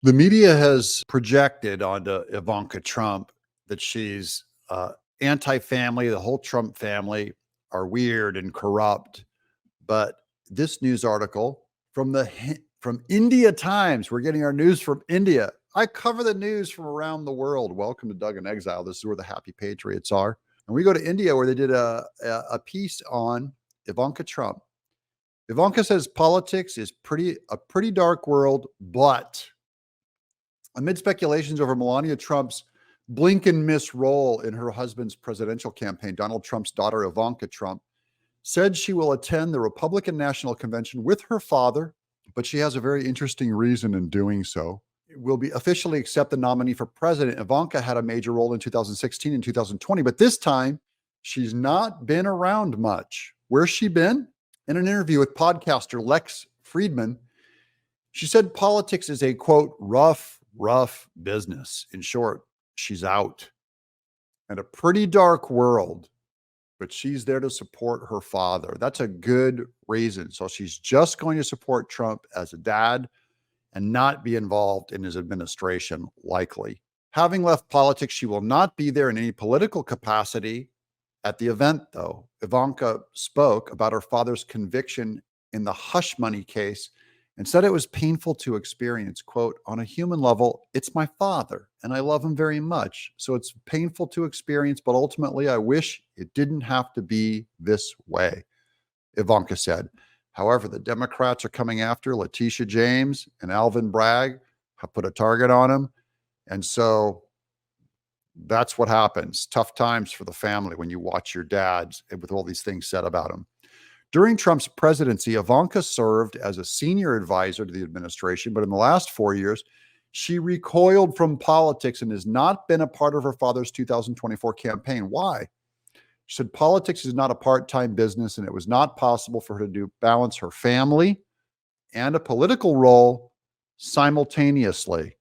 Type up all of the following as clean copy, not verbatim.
The media has projected onto Ivanka Trump that she's anti-family. The whole Trump family are weird and corrupt. But this news article from India Times, we're getting our news from India. I cover the news from around the world. Welcome to Doug in Exile. This is where the happy patriots are. And we go to India, where they did a piece on Ivanka Trump. Ivanka says politics is a pretty dark world, but amid speculations over Melania Trump's blink and miss role in her husband's presidential campaign, Donald Trump's daughter, Ivanka Trump, said she will attend the Republican National Convention with her father, but she has a very interesting reason in doing so. Will be officially accept the nominee for president. Ivanka had a major role in 2016 and 2020, but this time she's not been around much. Where's she been? In an interview with podcaster Lex Friedman, she said politics is a, quote, rough business. In short, she's out. And a pretty dark world, but she's there to support her father. That's a good reason. So she's just going to support Trump as a dad and not be involved in his administration, likely. Having left politics, she will not be there in any political capacity at the event, though. Ivanka spoke about her father's conviction in the hush money case and said it was painful to experience. Quote, on a human level, it's my father and I love him very much. So it's painful to experience, but ultimately I wish it didn't have to be this way, Ivanka said. However, the Democrats are coming after Letitia James and Alvin Bragg, have put a target on him. And so that's what happens. Tough times for the family when you watch your dads with all these things said about him. During Trump's presidency, Ivanka served as a senior advisor to the administration, but in the last 4 years, she recoiled from politics and has not been a part of her father's 2024 campaign. Why? She said politics is not a part-time business, and it was not possible for her to balance her family and a political role simultaneously.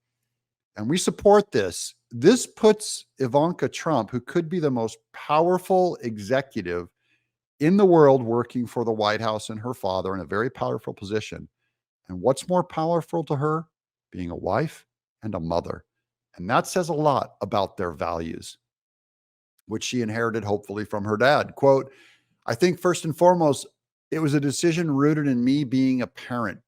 And we support this. This puts Ivanka Trump, who could be the most powerful executive in the world, working for the White House, and her father in a very powerful position. And what's more powerful to her? Being a wife and a mother. And that says a lot about their values, which she inherited, hopefully, from her dad. Quote, I think first and foremost, it was a decision rooted in me being a parent,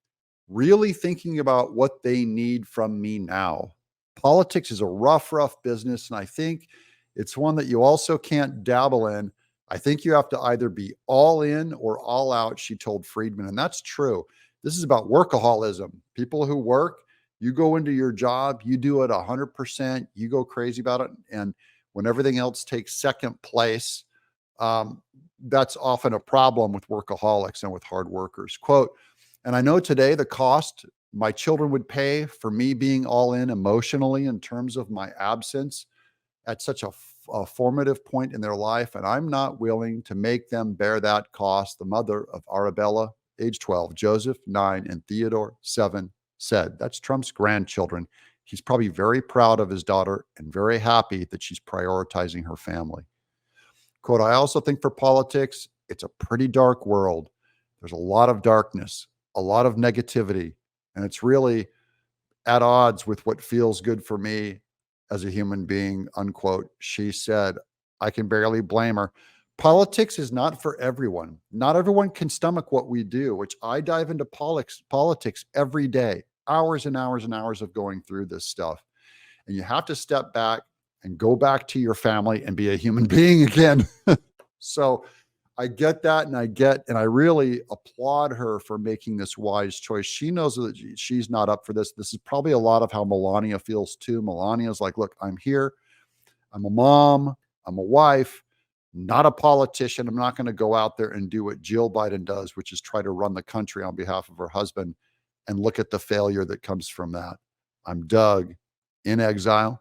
really thinking about what they need from me now. Politics is a rough business, and I think it's one that you also can't dabble in. I think you have to either be all in or all out, she told Friedman. And that's true. This is about workaholism. People who work, you go into your job, you do it 100%, you go crazy about it. And when everything else takes second place, that's often a problem with workaholics and with hard workers. Quote, and I know today the cost my children would pay for me being all in emotionally in terms of my absence at such a formative point in their life, and I'm not willing to make them bear that cost, the mother of Arabella, age 12, Joseph, 9, and Theodore, 7, said. That's Trump's grandchildren. He's probably very proud of his daughter and very happy that she's prioritizing her family. Quote, I also think for politics, it's a pretty dark world. There's a lot of darkness, a lot of negativity, and it's really at odds with what feels good for me as a human being, unquote. She said, I can barely blame her. Politics is not for everyone. Not everyone can stomach what we do, which I dive into politics every day, hours and hours and hours of going through this stuff. And you have to step back and go back to your family and be a human being again. So I get that. And I really applaud her for making this wise choice. She knows that she's not up for this. This is probably a lot of how Melania feels too. Melania's like, look, I'm here. I'm a mom. I'm a wife, not a politician. I'm not going to go out there and do what Jill Biden does, which is try to run the country on behalf of her husband, and look at the failure that comes from that. I'm Doug, in exile.